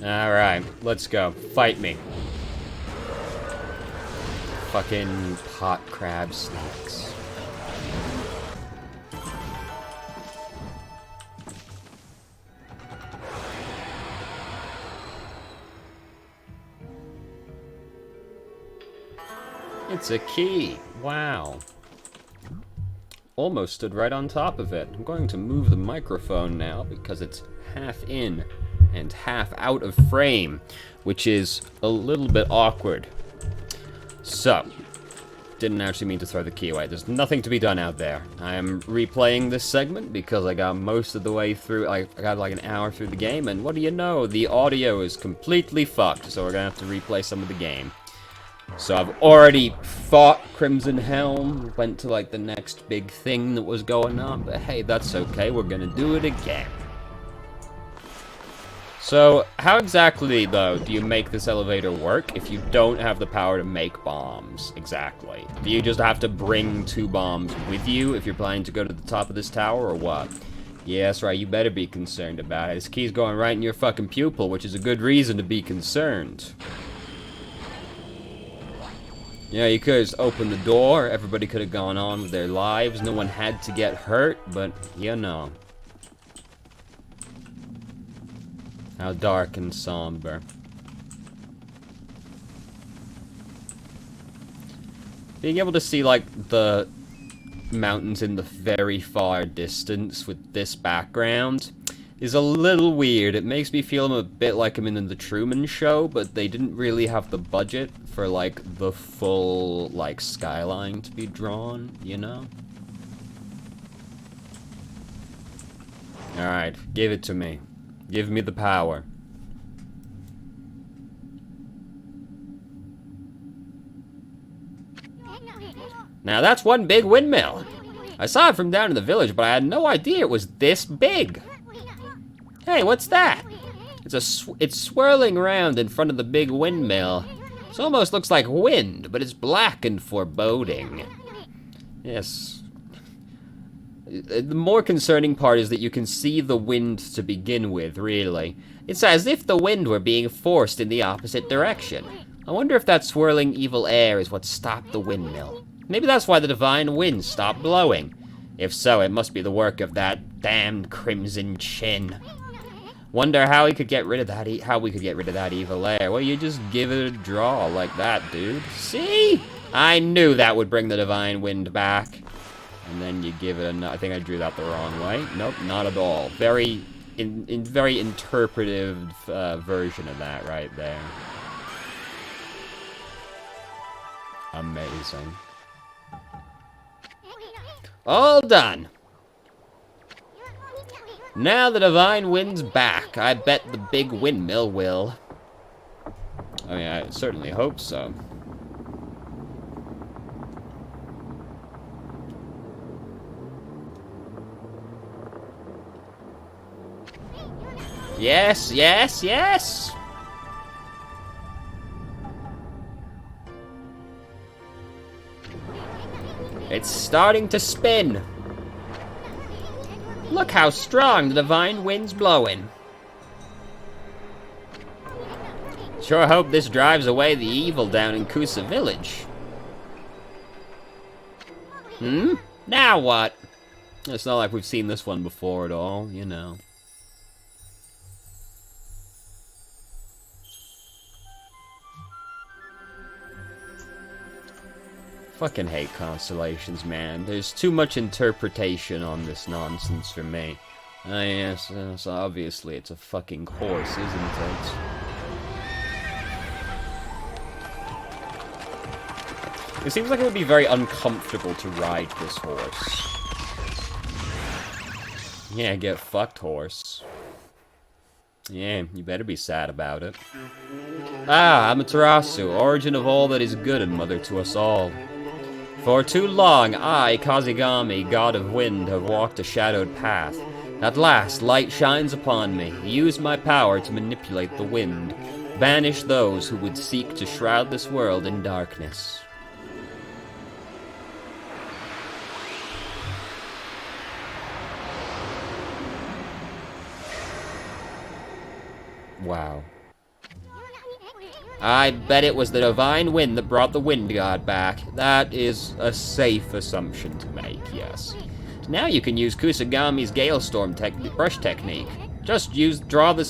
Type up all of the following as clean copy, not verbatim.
Alright, let's go. Fight me. Fucking pot crab snakes. It's a key. Wow. Almost stood right on top of it. I'm going to move the microphone now because it's half in and half out of frame, which is a little bit awkward. So, didn't actually mean to throw the key away. There's nothing to be done out there. I am replaying this segment because I got most of the way through. I got like an hour through the game, and what do you know? The audio is completely fucked, so we're gonna have to replay some of the game. So I've already fought Crimson Helm, went to like the next big thing that was going on, but hey, that's okay, we're gonna do it again. So, how exactly, though, do you make this elevator work if you don't have the power to make bombs? Exactly. Do you just have to bring 2 bombs with you if you're planning to go to the top of this tower, or what? Yeah, that's right, you better be concerned about it. This key's going right in your fucking pupil, which is a good reason to be concerned. Yeah, you could just open the door, everybody could have gone on with their lives, no one had to get hurt, but, you know. How dark and somber. Being able to see, like, the mountains in the very far distance with this background is a little weird. It makes me feel a bit like I'm in the Truman Show, but they didn't really have the budget for, like, the full, like, skyline to be drawn, you know? Alright, give it to me. Give me the power. Now that's one big windmill. I saw it from down in the village, but I had no idea it was this big. Hey, what's that? It's swirling around in front of the big windmill. It almost looks like wind, but it's black and foreboding. Yes. The more concerning part is that you can see the wind to begin with, really. It's as if the wind were being forced in the opposite direction. I wonder if that swirling evil air is what stopped the windmill. Maybe that's why the divine wind stopped blowing. If so, it must be the work of that damned Crimson Chin. Wonder how we could get rid of that evil air. Well, you just give it a draw like that, dude. See? I knew that would bring the divine wind back. And then you give it I think I drew that the wrong way. Nope, not at all. Very interpretive version of that right there. Amazing. All done. Now the divine wind's back. I bet the big windmill will. I mean, I certainly hope so. Yes, yes, yes! It's starting to spin. Look how strong the divine wind's blowing. Sure hope this drives away the evil down in Kusa village. Now what? It's not like we've seen this one before at all, you know. Fucking hate constellations, man. There's too much interpretation on this nonsense for me. Yes, obviously it's a fucking horse, isn't it? It seems like it would be very uncomfortable to ride this horse. Yeah, get fucked, horse. Yeah, you better be sad about it. Ah, Amaterasu, origin of all that is good and mother to us all. For too long, I, Kazigami, god of wind, have walked a shadowed path. At last, light shines upon me. Use my power to manipulate the wind. Banish those who would seek to shroud this world in darkness. Wow. I bet it was the divine wind that brought the wind god back. That is a safe assumption to make, yes. Now you can use Kusagami's Gale Storm brush technique. Just draw the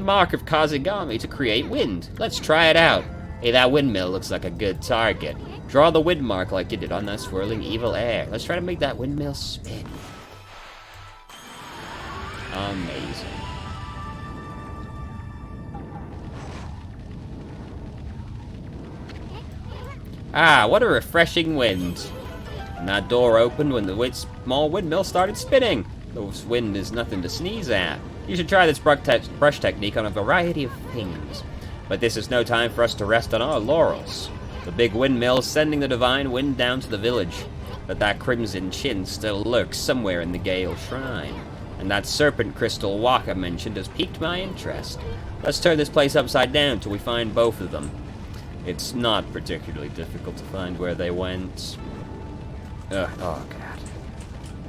mark of Kazagami to create wind. Let's try it out. Hey, that windmill looks like a good target. Draw the wind mark like you did on that swirling evil air. Let's try to make that windmill spin. Amazing. Ah, what a refreshing wind. And that door opened when the small windmill started spinning. This wind is nothing to sneeze at. You should try this brush technique on a variety of things. But this is no time for us to rest on our laurels. The big windmill is sending the divine wind down to the village. But that crimson chin still lurks somewhere in the Gale Shrine. And that serpent crystal Waka mentioned has piqued my interest. Let's turn this place upside down till we find both of them. It's not particularly difficult to find where they went. Ugh, oh god.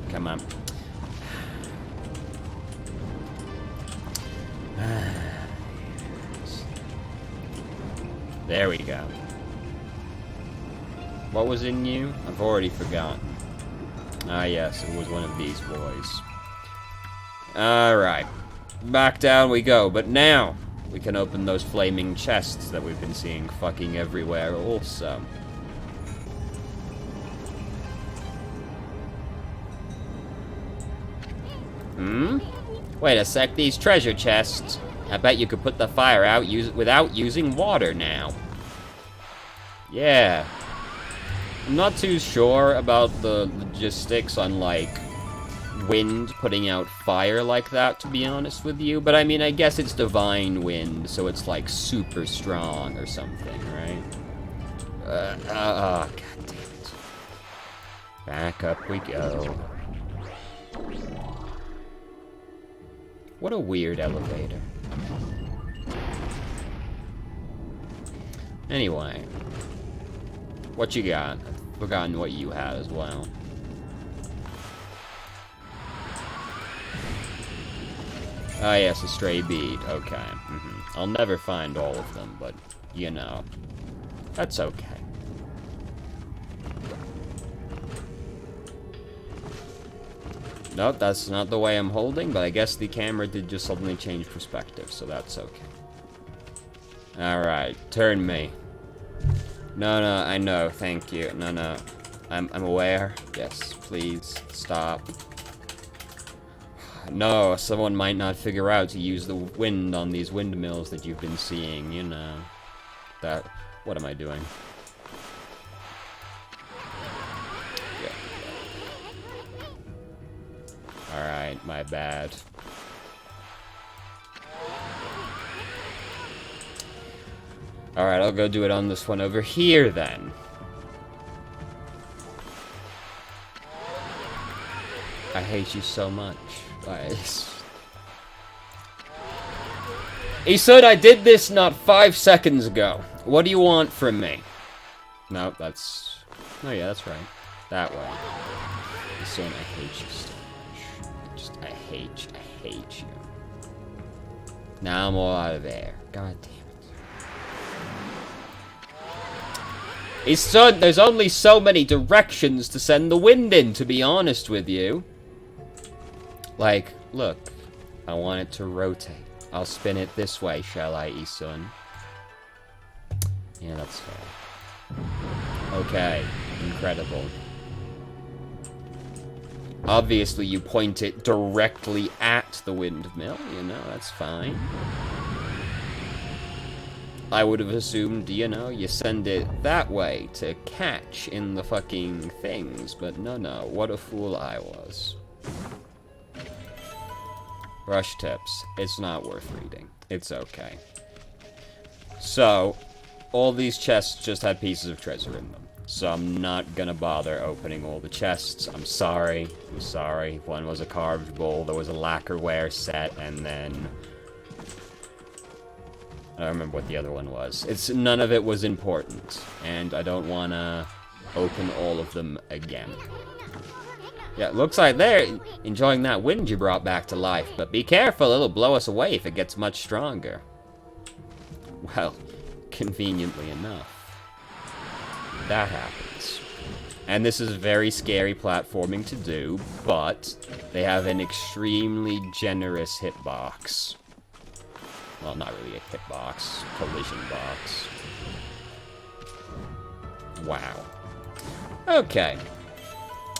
Come on. There we go. What was in you? I've already forgotten. Ah yes, it was one of these boys. Alright. Back down we go, but now we can open those flaming chests that we've been seeing fucking everywhere also. Wait a sec, these treasure chests. I bet you could put the fire out without using water now. Yeah. I'm not too sure about the logistics on, like, wind putting out fire like that, to be honest with you. But I mean, I guess it's divine wind, so it's, like, super strong or something, right? Oh, god damn it. Back up we go. What a weird elevator. Anyway. What you got? I've forgotten what you had as well. Ah yes, a stray bead. Okay. I'll never find all of them, but, you know. That's okay. Nope, that's not the way I'm holding, but I guess the camera did just suddenly change perspective, so that's okay. Alright, turn me. No, I know, thank you. No. I'm aware. Yes, please, stop. No, someone might not figure out to use the wind on these windmills that you've been seeing, you know. What am I doing? Alright, my bad. Alright, I'll go do it on this one over here, then. I hate you so much, guys. He said I did this not 5 seconds ago. What do you want from me? No, that's... Oh yeah, that's right. That way. He said I hate you so much. I hate you. Now I'm all out of air. God damn it. He said there's only so many directions to send the wind in, to be honest with you. Like, look. I want it to rotate. I'll spin it this way, shall I, Isun? Yeah, that's fair. Okay. Incredible. Obviously, you point it directly at the windmill, you know, that's fine. I would have assumed, you know, you send it that way to catch in the fucking things, but no, what a fool I was. Rush tips. It's not worth reading. It's okay. So, all these chests just had pieces of treasure in them. So I'm not gonna bother opening all the chests. I'm sorry. One was a carved bowl, there was a lacquerware set, and then... I don't remember what the other one was. None of it was important, and I don't wanna open all of them again. Yeah, it looks like they're enjoying that wind you brought back to life, but be careful, it'll blow us away if it gets much stronger. Well, conveniently enough, that happens. And this is very scary platforming to do, but they have an extremely generous hitbox. Well, not really a hitbox, collision box. Wow. Okay.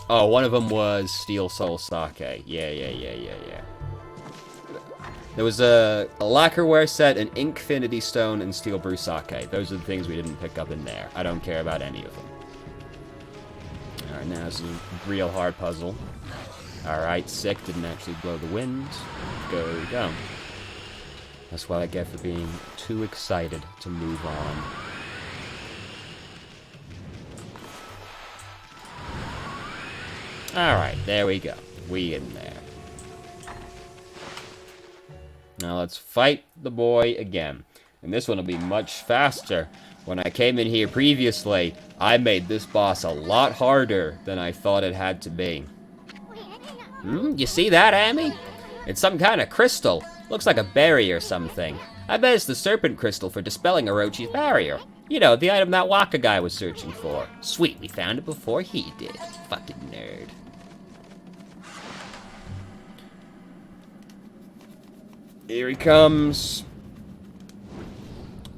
Oh, one of them was Steel Soul Sake. Yeah. There was a lacquerware set, an Inkfinity Stone, and Steel Brew Sake. Those are the things we didn't pick up in there. I don't care about any of them. Alright, now this is a real hard puzzle. Alright, sick. Didn't actually blow the wind. Go. That's what I get for being too excited to move on. Alright, there we go. We in there. Now let's fight the boy again. And this one will be much faster. When I came in here previously, I made this boss a lot harder than I thought it had to be. You see that, Amy? It's some kind of crystal. Looks like a berry or something. I bet it's the serpent crystal for dispelling Orochi's barrier. You know, the item that Waka guy was searching for. Sweet, we found it before he did. Fucking nerd. Here he comes.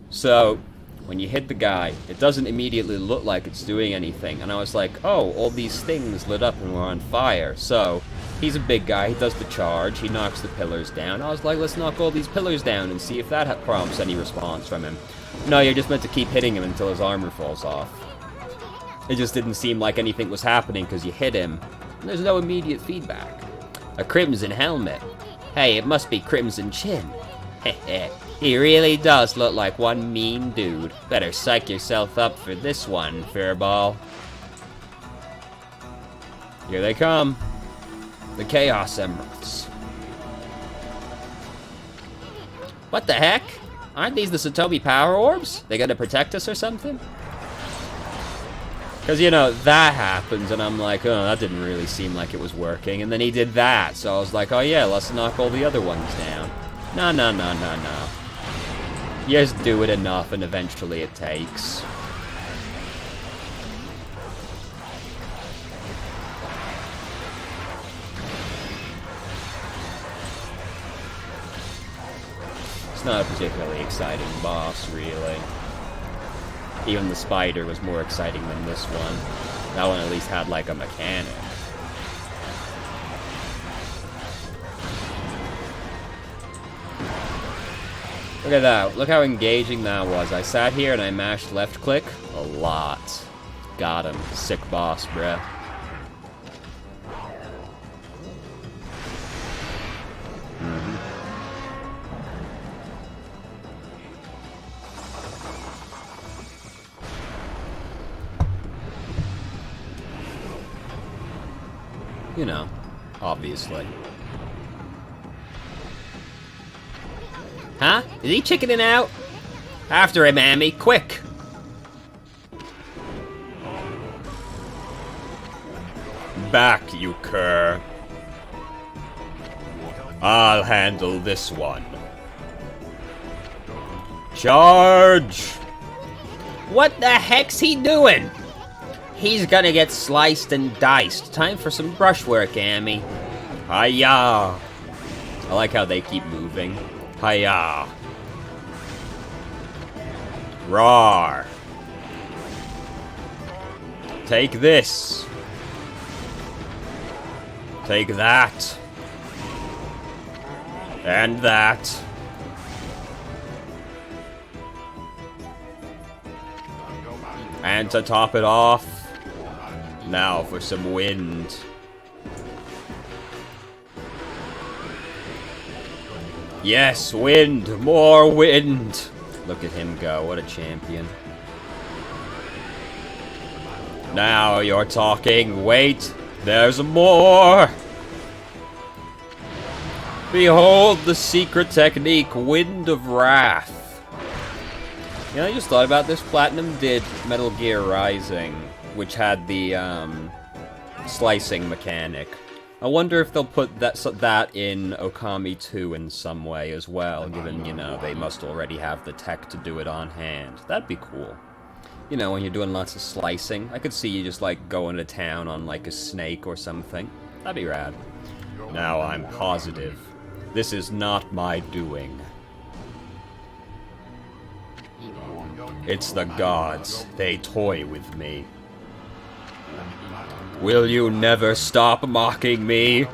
So, when you hit the guy, it doesn't immediately look like it's doing anything. And I was like, oh, all these things lit up and were on fire. So, he's a big guy, he does the charge, he knocks the pillars down. I was like, let's knock all these pillars down and see if that prompts any response from him. No, you're just meant to keep hitting him until his armor falls off. It just didn't seem like anything was happening because you hit him. And there's no immediate feedback. A crimson helmet. Hey, it must be Crimson Chin. Heh. He really does look like one mean dude. Better psych yourself up for this one, Furball. Here they come. The Chaos Emeralds. What the heck? Aren't these the Satomi Power Orbs? They gonna protect us or something? Because, you know, that happens, and I'm like, oh, that didn't really seem like it was working. And then he did that, so I was like, oh yeah, let's knock all the other ones down. No. You just do it enough, and eventually it takes. It's not a particularly exciting boss, really. Even the spider was more exciting than this one. That one at least had, like, a mechanic. Look at that. Look how engaging that was. I sat here and I mashed left click a lot. Got him. Sick boss, bruh. You know, obviously. Huh? Is he chickening out? After him, Amy, quick! Back, you cur. I'll handle this one. Charge! What the heck's he doing? He's gonna get sliced and diced. Time for some brushwork, Amy. Hiya! I like how they keep moving. Hiya! Roar! Take this! Take that! And that! And to top it off, now for some wind. Yes, wind! More wind! Look at him go, what a champion. Now you're talking. Wait, there's more! Behold the secret technique, Wind of Wrath. You know, I just thought about this. Platinum did Metal Gear Rising, which had the, slicing mechanic. I wonder if they'll put that in Okami 2 in some way as well, given, you know, they must already have the tech to do it on hand. That'd be cool. You know, when you're doing lots of slicing. I could see you just, like, going to town on, like, a snake or something. That'd be rad. Now I'm positive. This is not my doing. It's the gods. They toy with me. Will you never stop mocking me?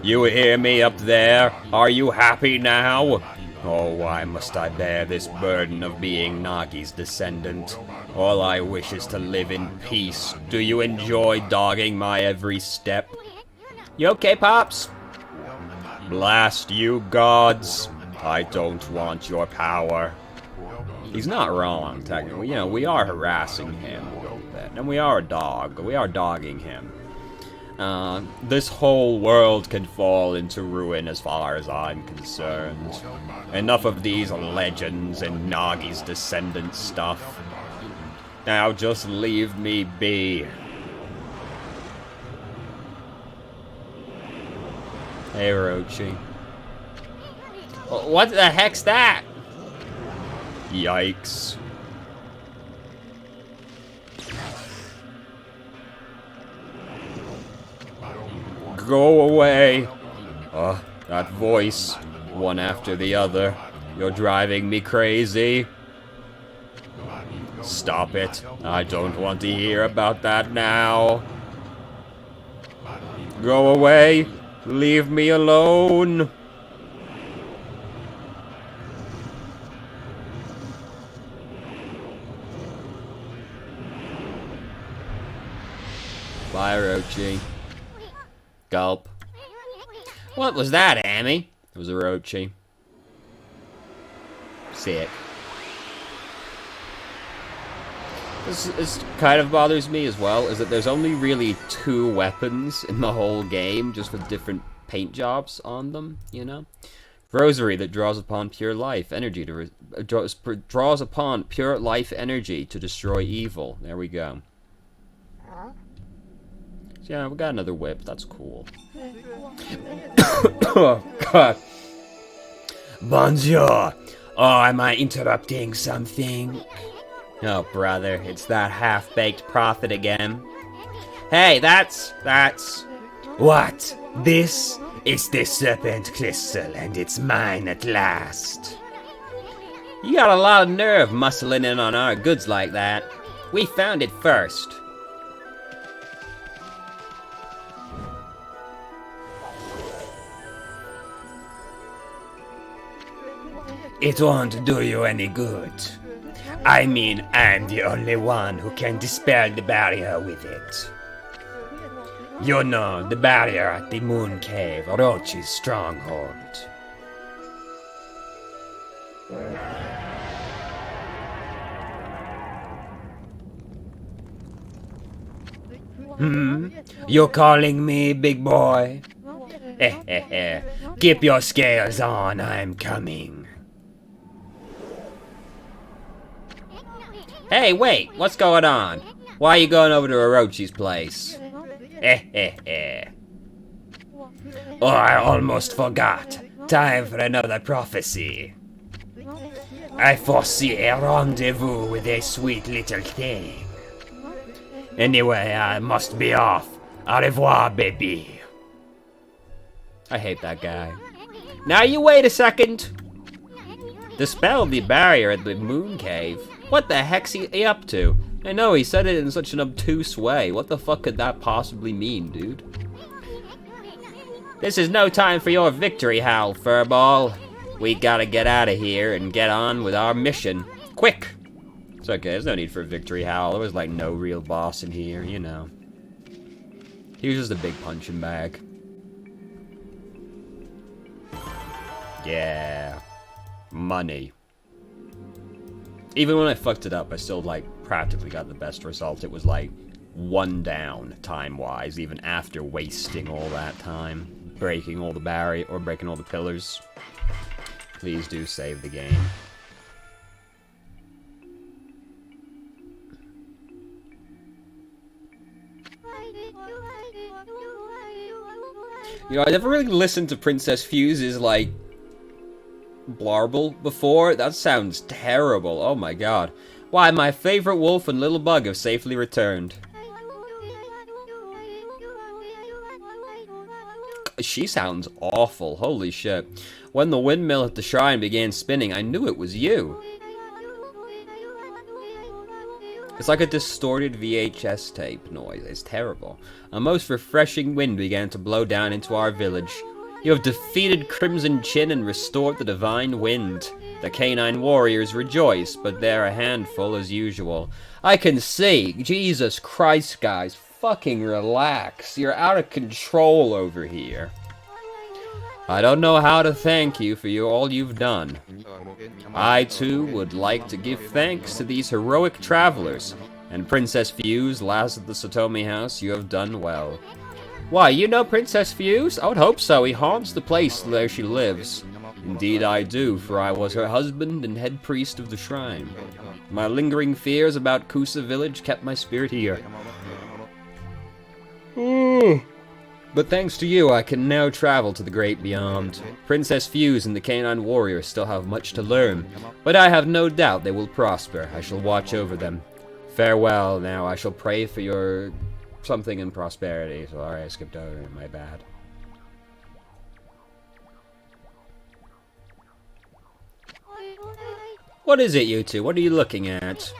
You hear me up there? Are you happy now? Oh, why must I bear this burden of being Nagi's descendant? All I wish is to live in peace. Do you enjoy dogging my every step? You okay, Pops? Blast you, gods. I don't want your power. He's not wrong, technically. You know, we are harassing him a little bit. And we are a dog. We are dogging him. This whole world can fall into ruin as far as I'm concerned. Enough of these legends and Nagi's descendant stuff. Now just leave me be. Hey, Orochi. What the heck's that? Yikes. Go away. That voice. One after the other. You're driving me crazy. Stop it. I don't want to hear about that now. Go away. Leave me alone. Bye, Orochi. Gulp. What was that, Amy? It was Orochi. Sick. This kind of bothers me as well, is that there's only really 2 weapons in the whole game, just with different paint jobs on them, you know? Rosary that draws upon pure life energy to draws upon pure life energy to destroy evil. There we go. So yeah, we got another whip. That's cool. Oh God. Bonjour. Oh, am I interrupting something? Oh, brother, it's that half-baked prophet again. Hey, that's... What? This is the serpent crystal, and it's mine at last. You got a lot of nerve muscling in on our goods like that. We found it first. It won't do you any good. I mean, I'm the only one who can dispel the barrier with it. You know, the barrier at the Moon Cave, Orochi's stronghold. You calling me, big boy? Keep your scales on, I'm coming. Hey, wait, what's going on? Why are you going over to Orochi's place? Oh, I almost forgot. Time for another prophecy. I foresee a rendezvous with a sweet little thing. Anyway, I must be off. Au revoir, baby. I hate that guy. Now you wait a second. Dispel the barrier at the Moon Cave. What the heck's he up to? I know, he said it in such an obtuse way. What the fuck could that possibly mean, dude? This is no time for your victory howl, furball. We gotta get out of here and get on with our mission. Quick! It's okay, there's no need for a victory howl. There was like no real boss in here, you know. He was just a big punching bag. Yeah. Money. Even when I fucked it up, I still, like, practically got the best result. It was, like, 1 down, time-wise, even after wasting all that time. Breaking all the barrier, or breaking all the pillars. Please do save the game. You know, I never really listened to Princess Fuse's, like, blarble before. That sounds terrible. Oh my god. Why, my favorite wolf and little bug have safely returned. She sounds awful. Holy shit. When the windmill at the shrine began spinning, I knew it was you. It's like a distorted VHS tape noise. It's terrible. A most refreshing wind began to blow down into our village. You have defeated Crimson Chin and restored the divine wind. The canine warriors rejoice, but they're a handful as usual. I can see. Jesus Christ, guys. Fucking relax. You're out of control over here. I don't know how to thank you for all you've done. I, too, would like to give thanks to these heroic travelers. And Princess Fuse, last at the Satomi house, you have done well. Why, you know Princess Fuse? I would hope so. He haunts the place where she lives. Indeed I do, for I was her husband and head priest of the shrine. My lingering fears about Kusa village kept my spirit here. But thanks to you, I can now travel to the great beyond. Princess Fuse and the canine warrior still have much to learn, but I have no doubt they will prosper. I shall watch over them. Farewell now, I shall pray for your something in prosperity. Sorry, I skipped over it, my bad. What is it, you two? What are you looking at?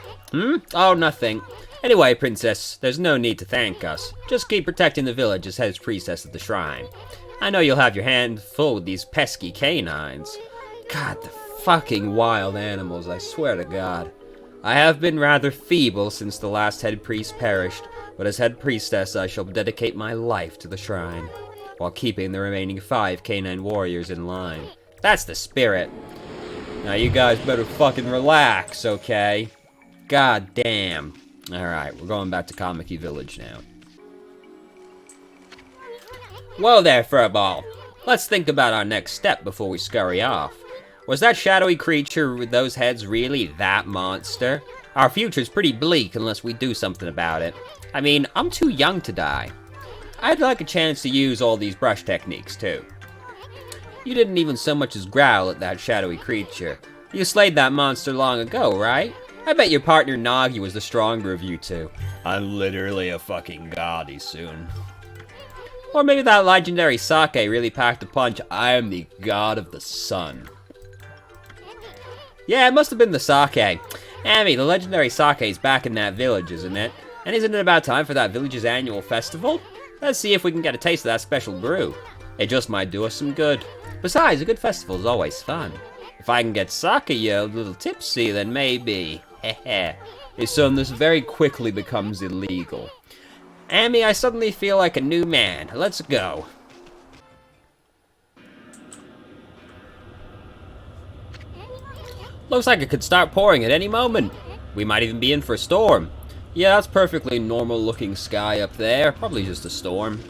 Oh, nothing. Anyway, Princess, there's no need to thank us. Just keep protecting the village as head priestess of the shrine. I know you'll have your hand full with these pesky canines. God, the fucking wild animals, I swear to God. I have been rather feeble since the last head priest perished, but as head priestess I shall dedicate my life to the shrine, while keeping the remaining 5 canine warriors in line. That's the spirit. Now you guys better fucking relax, okay? God damn. Alright, we're going back to Kamiki Village now. Whoa there, Furball. Let's think about our next step before we scurry off. Was that shadowy creature with those heads really that monster? Our future's pretty bleak unless we do something about it. I mean, I'm too young to die. I'd like a chance to use all these brush techniques, too. You didn't even so much as growl at that shadowy creature. You slayed that monster long ago, right? I bet your partner Nagi was the stronger of you two. I'm literally a fucking goddie soon. Or maybe that legendary sake really packed a punch. I am the god of the sun. Yeah, it must have been the sake. Amy, the legendary sake is back in that village, isn't it? And isn't it about time for that village's annual festival? Let's see if we can get a taste of that special brew. It just might do us some good. Besides, a good festival is always fun. If I can get sake a little tipsy, then maybe. Heh. So this very quickly becomes illegal. Amy, I suddenly feel like a new man. Let's go. Looks like it could start pouring at any moment. We might even be in for a storm. Yeah, that's perfectly normal looking sky up there. Probably just a storm.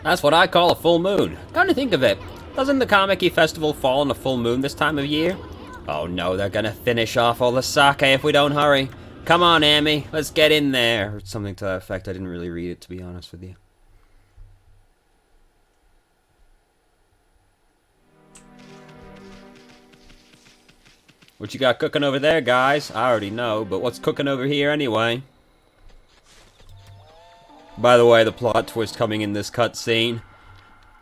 That's what I call a full moon. Come to think of it, doesn't the Kamiki Festival fall on a full moon this time of year? Oh no, they're gonna finish off all the sake if we don't hurry. Come on, Amy, let's get in there. Or something to that effect. I didn't really read it, to be honest with you. What you got cooking over there, guys? I already know, but what's cooking over here anyway? By the way, the plot twist coming in this cutscene.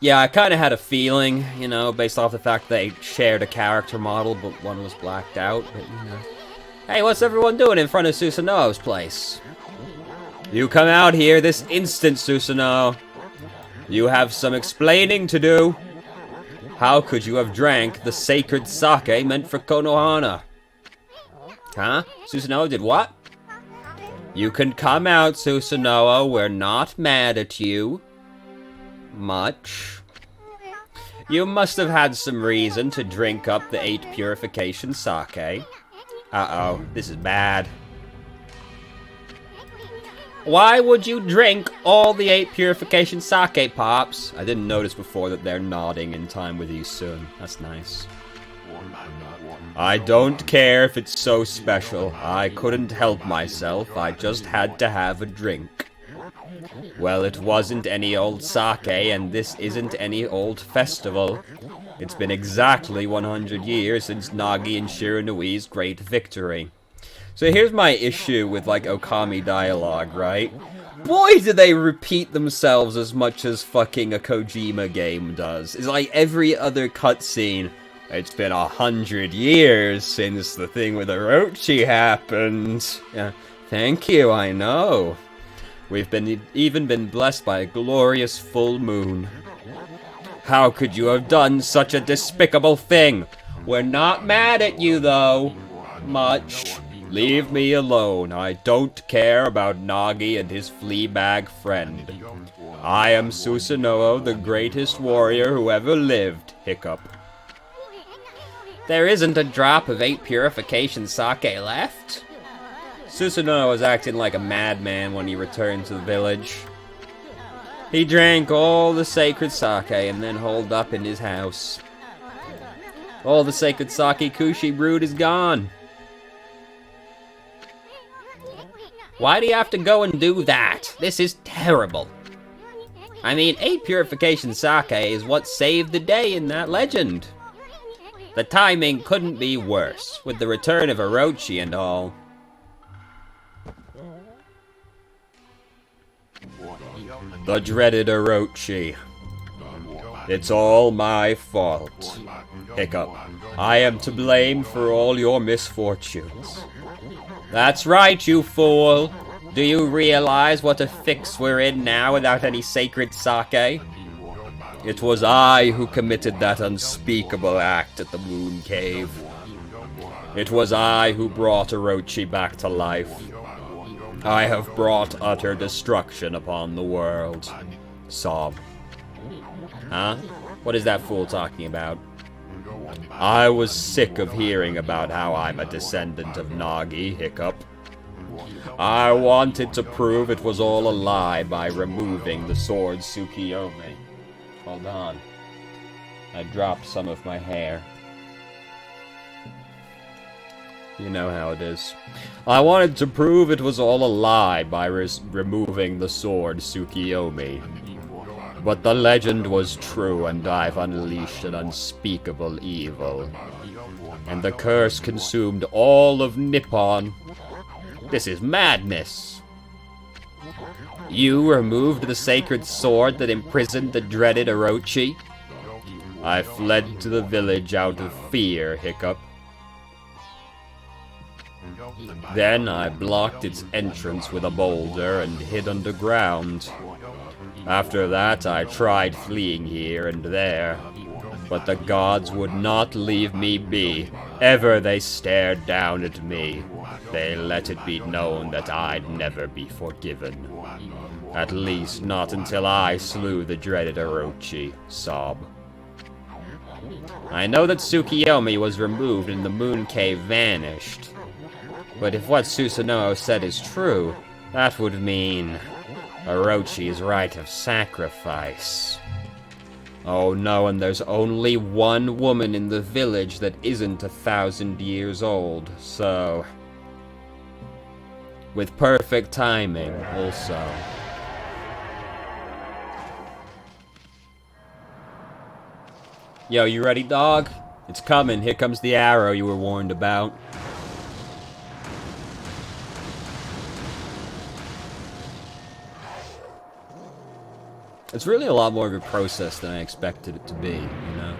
Yeah, I kind of had a feeling, you know, based off the fact they shared a character model, but one was blacked out, but, you know. Hey, what's everyone doing in front of Susanoo's place? You come out here this instant, Susanoo. You have some explaining to do. How could you have drank the sacred sake meant for Konohana? Huh? Susanoo did what? You can come out, Susanoo. We're not mad at you. Much. You must have had some reason to drink up the 8 purification sake. Uh-oh, this is bad. Why would you drink all the 8 purification sake, Pops? I didn't notice before that they're nodding in time with you soon. That's nice. I don't care if it's so special. I couldn't help myself. I just had to have a drink. Well, it wasn't any old sake, and this isn't any old festival. It's been exactly 100 years since Nagi and Shiranui's great victory. So here's my issue with, like, Okami dialogue, right? Boy, do they repeat themselves as much as fucking a Kojima game does. It's like every other cutscene. It's been 100 years since the thing with Orochi happened. Yeah, thank you, I know. We've even been blessed by a glorious full moon. How could you have done such a despicable thing? We're not mad at you, though. Much. Leave me alone. I don't care about Nagi and his fleabag friend. I am Susanoo, the greatest warrior who ever lived. Hiccup. There isn't a drop of 8 purification sake left? Susanoo was acting like a madman when he returned to the village. He drank all the sacred sake and then holed up in his house. All the sacred sake Kushi brewed is gone. Why do you have to go and do that? This is terrible. I mean, 8 purification sake is what saved the day in that legend. The timing couldn't be worse, with the return of Orochi and all. The dreaded Orochi. It's all my fault. Hiccup. I am to blame for all your misfortunes. That's right, you fool. Do you realize what a fix we're in now without any sacred sake? It was I who committed that unspeakable act at the Moon Cave. It was I who brought Orochi back to life. I have brought utter destruction upon the world. Sob. Huh? What is that fool talking about? I was sick of hearing about how I'm a descendant of Nagi, Hiccup. I wanted to prove it was all a lie by removing the sword Tsukiyomi. Hold on. I dropped some of my hair. You know how it is. I wanted to prove it was all a lie by removing the sword Tsukiyomi. But the legend was true, and I've unleashed an unspeakable evil. And the curse consumed all of Nippon. This is madness. You removed the sacred sword that imprisoned the dreaded Orochi? I fled to the village out of fear, Hiccup. Then I blocked its entrance with a boulder and hid underground. After that, I tried fleeing here and there, but the gods would not leave me be. Ever they stared down at me. They let it be known that I'd never be forgiven. At least not until I slew the dreaded Orochi. Sob. I know that Tsukiyomi was removed and the Moon Cave vanished. But if what Susanoo said is true, that would mean Orochi's rite of sacrifice. Oh no, and there's only one woman in the village that isn't 1,000 years old, so... with perfect timing, also. Yo, you ready, dog? It's coming. Here comes the arrow you were warned about. It's really a lot more of a process than I expected it to be, you know?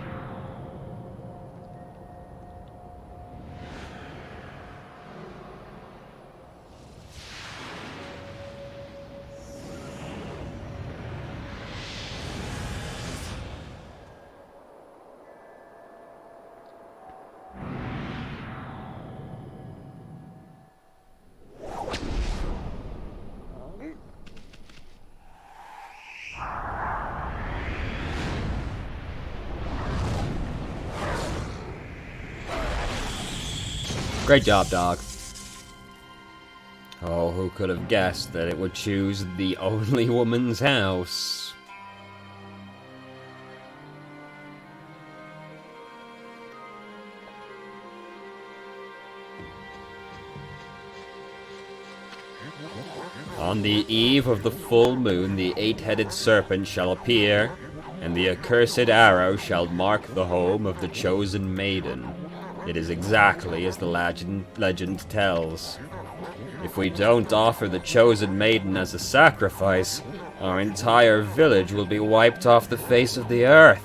Great job, dog. Oh, who could have guessed that it would choose the only woman's house? On the eve of the full moon, the eight-headed serpent shall appear, and the accursed arrow shall mark the home of the chosen maiden. It is exactly as the legend tells. If we don't offer the chosen maiden as a sacrifice, our entire village will be wiped off the face of the earth.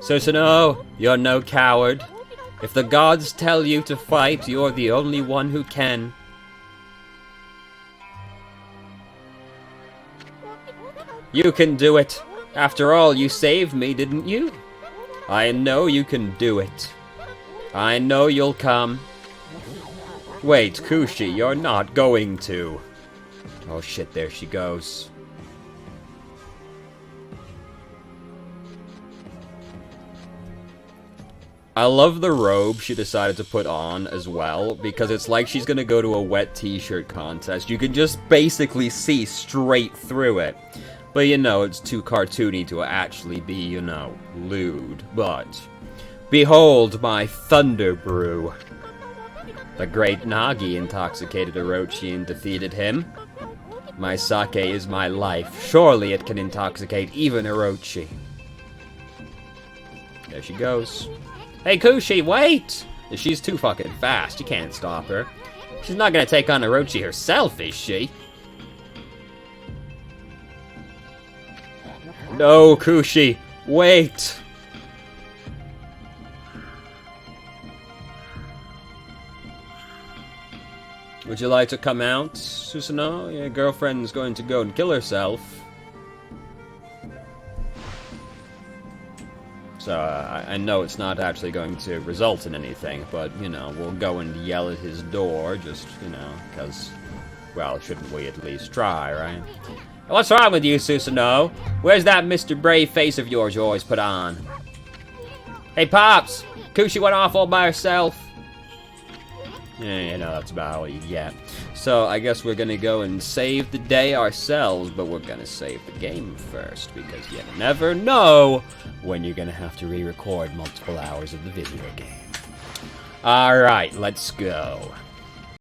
Susanoo, you're no coward. If the gods tell you to fight, you're the only one who can. You can do it. After all, you saved me, didn't you? I know you can do it. I know you'll come. Wait, Kushi, you're not going to. Oh shit, there she goes. I love the robe she decided to put on as well, because it's like she's gonna go to a wet t-shirt contest. You can just basically see straight through it. But you know, it's too cartoony to actually be, you know, lewd. But, behold my thunder brew. The great Nagi intoxicated Orochi and defeated him. My sake is my life. Surely it can intoxicate even Orochi. There she goes. Hey, Kushi, wait! She's too fucking fast. You can't stop her. She's not gonna take on Orochi herself, is she? No, Kushi, wait! Would you like to come out, Susanoo? Your girlfriend's going to go and kill herself. So, I know it's not actually going to result in anything, but, you know, we'll go and yell at his door, just, you know, because, well, shouldn't we at least try, right? What's wrong with you, Susanoo? Where's that Mr. Brave face of yours you always put on? Hey, Pops! Kushi went off all by herself. Yeah, you know, that's about all you get. So, I guess we're gonna go and save the day ourselves, but we're gonna save the game first, because you never know when you're gonna have to re-record multiple hours of the video game. Alright, let's go.